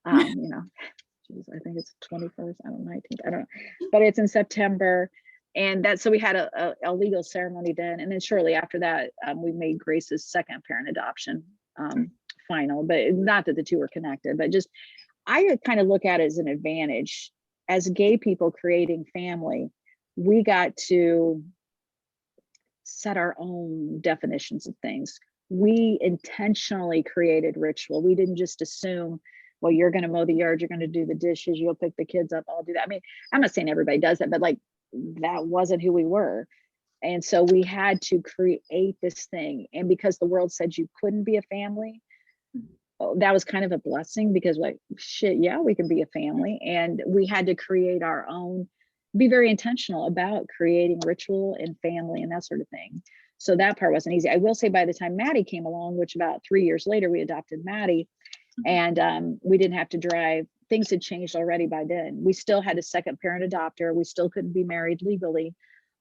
geez, I think it's 21st, I don't know, 19th, I don't know, but it's in September. And so we had a legal ceremony then. And then shortly after that, we made Grace's second parent adoption final, but not that the two were connected, but just, I kind of look at it as an advantage as gay people creating family. We got to set our own definitions of things. We intentionally created ritual. We didn't just assume, well, you're going to mow the yard, you're going to do the dishes, you'll pick the kids up, I'll do that. I mean, I'm not saying everybody does that, but like that wasn't who we were. And so we had to create this thing. And because the world said you couldn't be a family, that was kind of a blessing because like, shit, yeah, we can be a family. And we had to create our own, be very intentional about creating ritual and family and that sort of thing. So that part wasn't easy. I will say by the time Maddie came along, which about 3 years later, we adopted Maddie, and we didn't have to drive. Things had changed already by then. We still had a second parent adopter. We still couldn't be married legally,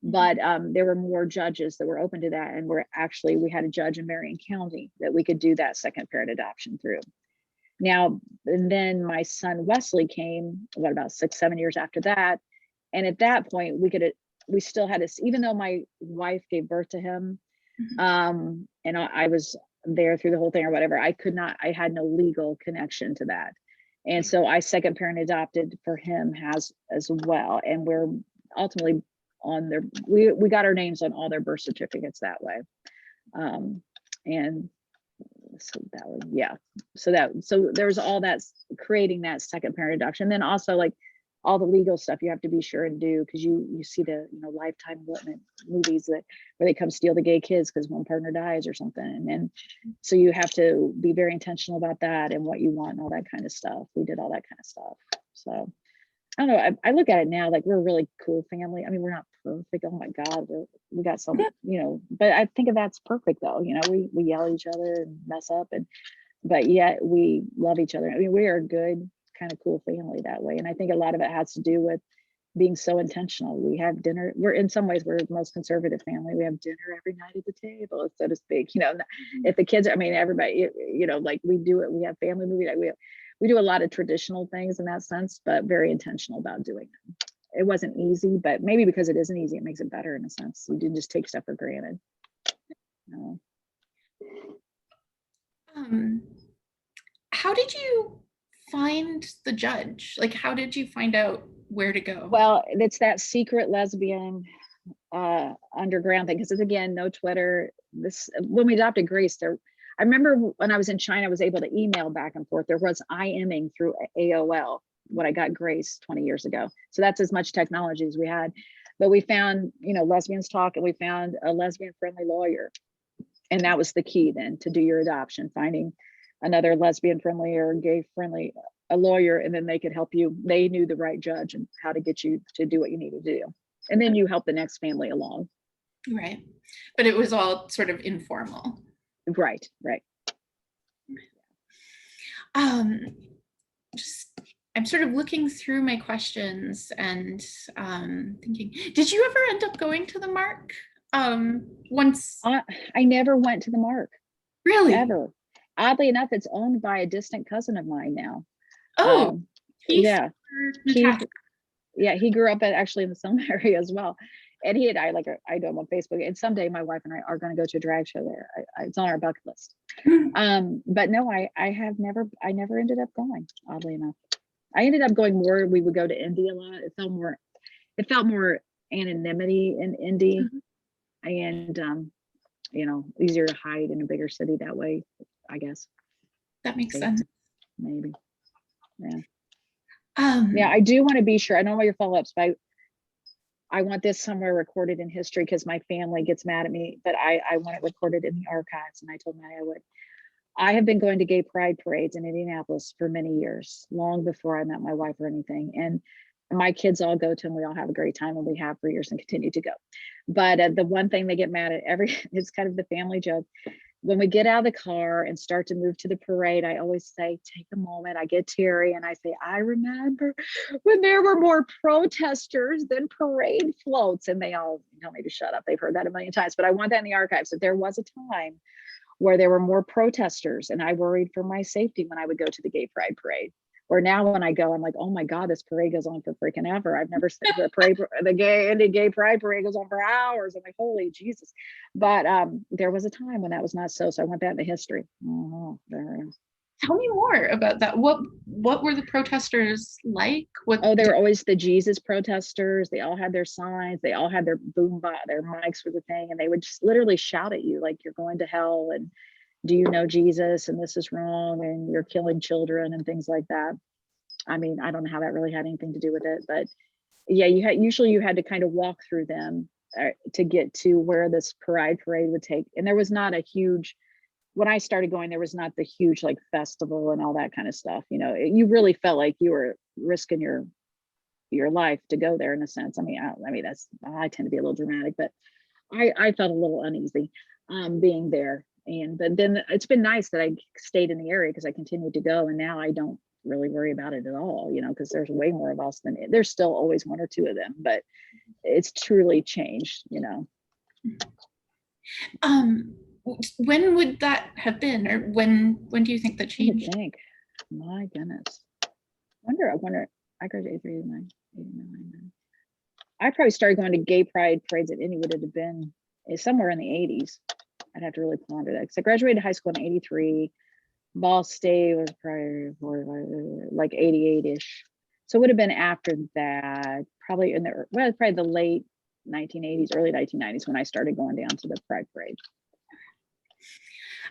but there were more judges that were open to that. And we had a judge in Marion County that we could do that second parent adoption through. Now, and then my son Wesley came, about 6-7 years after that. And at that point, we still had this, even though my wife gave birth to him, and I was there through the whole thing or whatever, I had no legal connection to that. And so I second parent adopted for him as well. And we're ultimately on their, we got our names on all their birth certificates that way. And so that was, yeah. So there's all that creating that second parent adoption. Then also like all the legal stuff you have to be sure and do, because you see the Lifetime movies where they come steal the gay kids because one partner dies or something, and then so you have to be very intentional about that and what you want and all that kind of stuff. We did all that kind of stuff. So I don't know. I look at it now like we're a really cool family. I mean, we're not perfect. Oh my God, we got some, but I think of that's perfect though. We yell at each other and mess up, but yet we love each other. I mean, we are a good kind of cool family that way. And I think a lot of it has to do with being so intentional. We have dinner. We're in some ways, we're the most conservative family. We have dinner every night at the table, so to speak. If the kids, I mean, everybody, like we do it. We have family movie. We do a lot of traditional things in that sense, but very intentional about doing them. It wasn't easy, but maybe because it isn't easy, it makes it better in a sense. You didn't just take stuff for granted. How did you find the judge? Like, how did you find out where to go? Well, it's that secret lesbian underground thing, because again, no Twitter. This, when we adopted Grace, there, I remember when I was in China, I was able to email back and forth. There was IMing through AOL when I got Grace 20 years ago. So that's as much technology as we had. But we found, you know, Lesbians Talk, and we found a lesbian friendly lawyer. And that was the key then to do your adoption, finding another lesbian friendly or gay friendly a lawyer, and then they could help you. They knew the right judge and how to get you to do what you needed to do. And then you help the next family along. Right. But it was all sort of informal. Right, right. Just, I'm sort of looking through my questions and thinking, did you ever end up going to the Mark? Once? I never went to the Mark. Really? Ever. Oddly enough, it's owned by a distant cousin of mine now. Oh, yeah. He grew up actually in the Selma area as well. And he and I, like, I know him on Facebook, and someday my wife and I are going to go to a drag show there. It's on our bucket list. But no, I never ended up going, oddly enough. I ended up going more, we would go to Indy a lot. It felt more anonymity in Indy. And you know, easier to hide in a bigger city that way, I guess. That makes sense. Maybe. Yeah. Yeah, I do want to be sure. I don't know what your follow-ups, but I want this somewhere recorded in history, because my family gets mad at me, but I want it recorded in the archives, and I told Maddie I would. I have been going to gay pride parades in Indianapolis for many years, long before I met my wife or anything. And my kids all go to them. We all have a great time, and we have for years and continue to go. But the one thing they get mad at it's kind of the family joke. When we get out of the car and start to move to the parade, I always say, take a moment. I get teary and I say, I remember when there were more protesters than parade floats. And they all tell me to shut up. They've heard that a million times, but I want that in the archives. If there was a time where there were more protesters, and I worried for my safety when I would go to the gay pride parade. Or now when I go, I'm like, oh my God, this parade goes on for freaking ever. I've never seen the parade, the gay pride parade goes on for hours. I'm like, holy Jesus. But there was a time when that was not so. So I want that in the history. Tell me more about that. What were the protesters like? They were always the Jesus protesters. They all had their signs. They all had their their mics were the thing. And they would just literally shout at you like, you're going to hell. And do you know Jesus? And this is wrong. And you're killing children and things like that. I mean, I don't know how that really had anything to do with it, but yeah, usually you had to kind of walk through them to get to where this parade would take. And there was not a huge, when I started going, there was not the huge like festival and all that kind of stuff. You know, you really felt like you were risking your life to go there in a sense. I tend to be a little dramatic, but I felt a little uneasy being there. But then it's been nice that I stayed in the area, because I continued to go, and now I don't really worry about it at all, you know, because there's way more of us than there's still always one or two of them, but it's truly changed, you know. When would that have been, or when do you think that changed? I think, my goodness, I wonder. I graduated 89. I probably started going to gay pride parades at Indy, would it have been somewhere in the 80s? I'd have to really ponder that, because I graduated high school in 83. Ball State was probably like 88-ish. So it would have been after that, probably probably the late 1980s, early 1990s, when I started going down to the pride parade.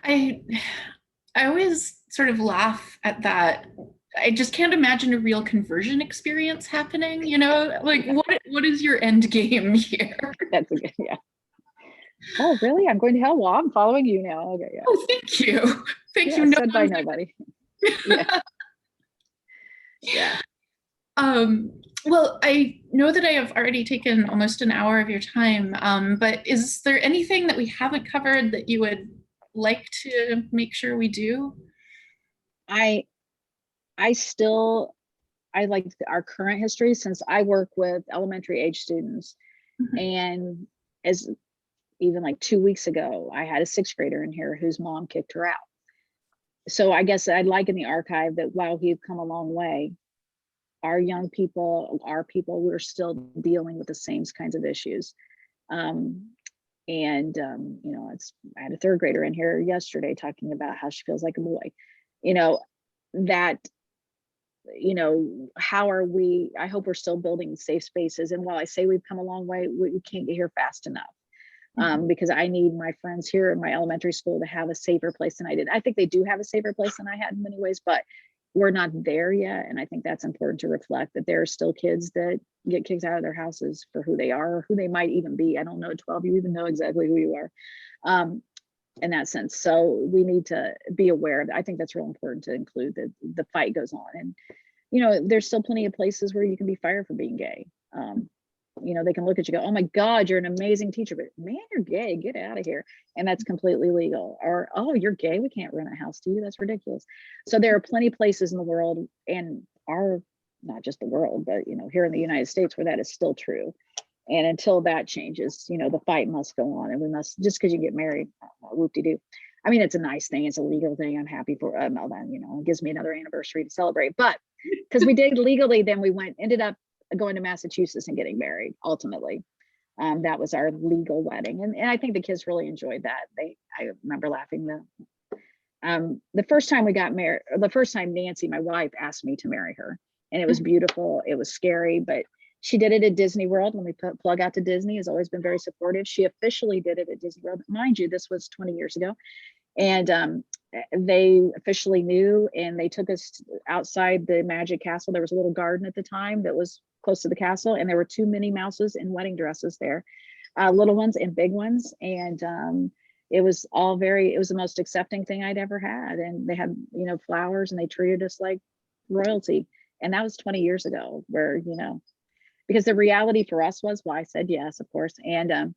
I always sort of laugh at that. I just can't imagine a real conversion experience happening, you know, like what is your end game here? That's a good, yeah. Oh, really? I'm going to hell? Well, I'm following you now. Okay, yeah. Oh, thank you. Thank you. Said by nobody. Yeah. Yeah. Well, I know that I have already taken almost an hour of your time, but is there anything that we haven't covered that you would like to make sure we do? I like our current history, since I work with elementary age students. And as even like 2 weeks ago, I had a 6th grader in here whose mom kicked her out. So I guess I'd like in the archive that while we've come a long way, our young people, we're still dealing with the same kinds of issues. You know, I had a 3rd grader in here yesterday talking about how she feels like a boy, you know, that you know, how are we, I hope we're still building safe spaces. And while I say we've come a long way, we can't get here fast enough. Because I need my friends here in my elementary school to have a safer place than I did. I think they do have a safer place than I had in many ways, but we're not there yet. And I think that's important to reflect, that there are still kids that get kicked out of their houses for who they are, or who they might even be. I don't know, 12, you even know exactly who you are, in that sense. So we need to be aware of that. I think that's real important to include, that the fight goes on. And, you know, there's still plenty of places where you can be fired for being gay. You know, they can look at you, go, oh my God, you're an amazing teacher, but man, you're gay, get out of here. And that's completely legal. Or, oh, you're gay, we can't rent a house to you, that's ridiculous. So there are plenty of places in the world, and not just the world, but, you know, here in the United States, where that is still true. And until that changes, you know, the fight must go on. And we must, just because you get married, whoop-de-doo. I mean, it's a nice thing, it's a legal thing, I'm happy for all that, you know, it gives me another anniversary to celebrate. But because we did legally, then we ended up going to Massachusetts and getting married ultimately. That was our legal wedding. And I think the kids really enjoyed that. I remember laughing. The first time we got married, the first time Nancy, my wife, asked me to marry her, and it was beautiful. It was scary, but she did it at Disney World. When we plug out to Disney, has always been very supportive. She officially did it at Disney World. Mind you, this was 20 years ago. And they officially knew, and they took us outside the Magic Castle. There was a little garden at the time that was close to the castle, and there were 2 Minnie Mouses in wedding dresses there, little ones and big ones. And it was all it was the most accepting thing I'd ever had. And they had, you know, flowers, and they treated us like royalty. And that was 20 years ago, where, you know, because the reality for us was, well, I said yes, of course. And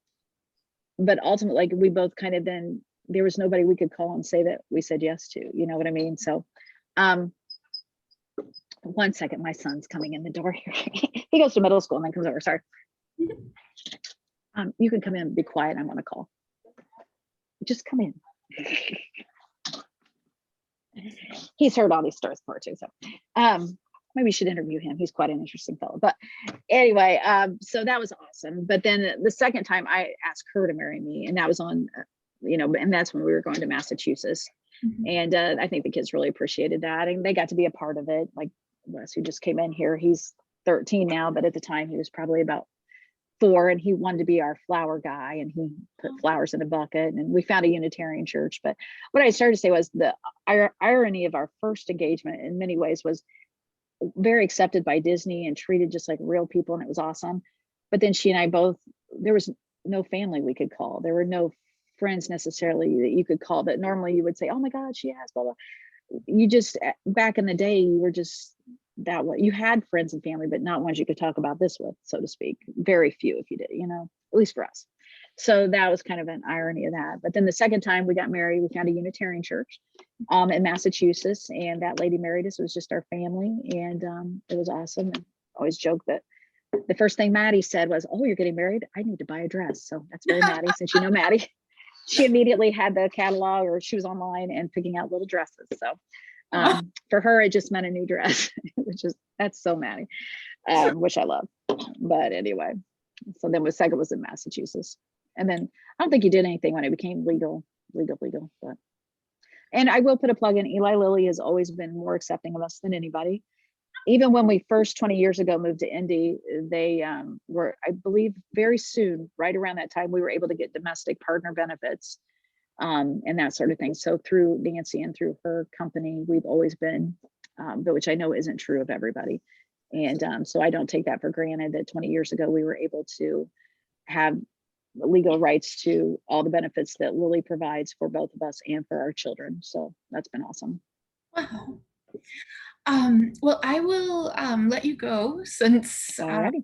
but ultimately, like, we both kind of, then there was nobody we could call and say that we said yes to, you know what I mean? So one second, my son's coming in the door here. He goes to middle school and then comes over, sorry. You can come in, be quiet, I'm on a call. Just come in. He's heard all these stories before too, so maybe you should interview him. He's quite an interesting fellow. But anyway, so that was awesome. But then the second time I asked her to marry me, and that was on, you know, and that's when we were going to Massachusetts. And I think the kids really appreciated that, and they got to be a part of it. Like Wes, who just came in here, he's 13 now, but at the time he was probably about 4, and he wanted to be our flower guy, and he put flowers in a bucket, and we found a Unitarian church. But what I started to say was, the irony of our first engagement in many ways was very accepted by Disney and treated just like real people, and it was awesome. But then she and I both, there was no family we could call. There were no friends necessarily that you could call, that normally you would say, oh my God, she has blah blah. You just, back in the day, you were just that way. You had friends and family, but not ones you could talk about this with, so to speak. Very few, if you did, you know, at least for us. So that was kind of an irony of that. But then the second time we got married, we found a Unitarian church in Massachusetts, and that lady married us. It was just our family, and it was awesome. And I always joke that the first thing Maddie said was, oh, you're getting married? I need to buy a dress. So that's very Maddie, since you know Maddie. She immediately had the catalog, or she was online and picking out little dresses. So for her, it just meant a new dress, which is, that's so Maddie, which I love. But anyway, so then the second was in Massachusetts. And then I don't think he did anything when it became legal. But, and I will put a plug in, Eli Lilly has always been more accepting of us than anybody. Even when we first 20 years ago moved to Indy, they were, I believe, very soon, right around that time, we were able to get domestic partner benefits and that sort of thing. So through Nancy and through her company, we've always been, but which I know isn't true of everybody. And so I don't take that for granted, that 20 years ago, we were able to have legal rights to all the benefits that Lilly provides for both of us and for our children. So that's been awesome. Wow. Well, I will let you go, since you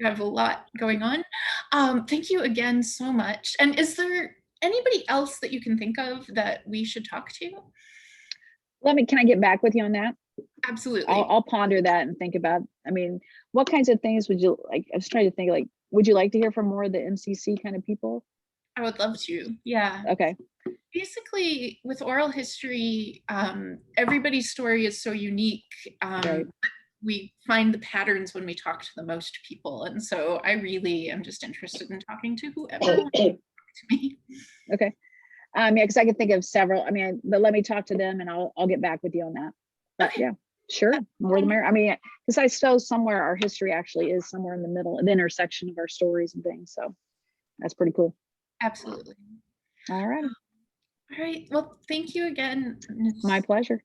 have a lot going on. Thank you again so much. And is there anybody else that you can think of that we should talk to? Can I get back with you on that? Absolutely. I'll ponder that and think about, I mean, what kinds of things would you like? I was trying to think, like, would you like to hear from more of the MCC kind of people? I would love to. Yeah. Okay. Basically, with oral history, everybody's story is so unique. Right. We find the patterns when we talk to the most people. And so I really am just interested in talking to whoever wants to talk to me. Okay. Yeah, because I can think of several. I mean, but let me talk to them, and I'll get back with you on that. But okay. Yeah. Sure, more the merrier. I mean, because I suppose somewhere our history actually is somewhere in the middle, the intersection of our stories and things. So that's pretty cool. Absolutely. All right. All right. Well, thank you again, Ms. My pleasure.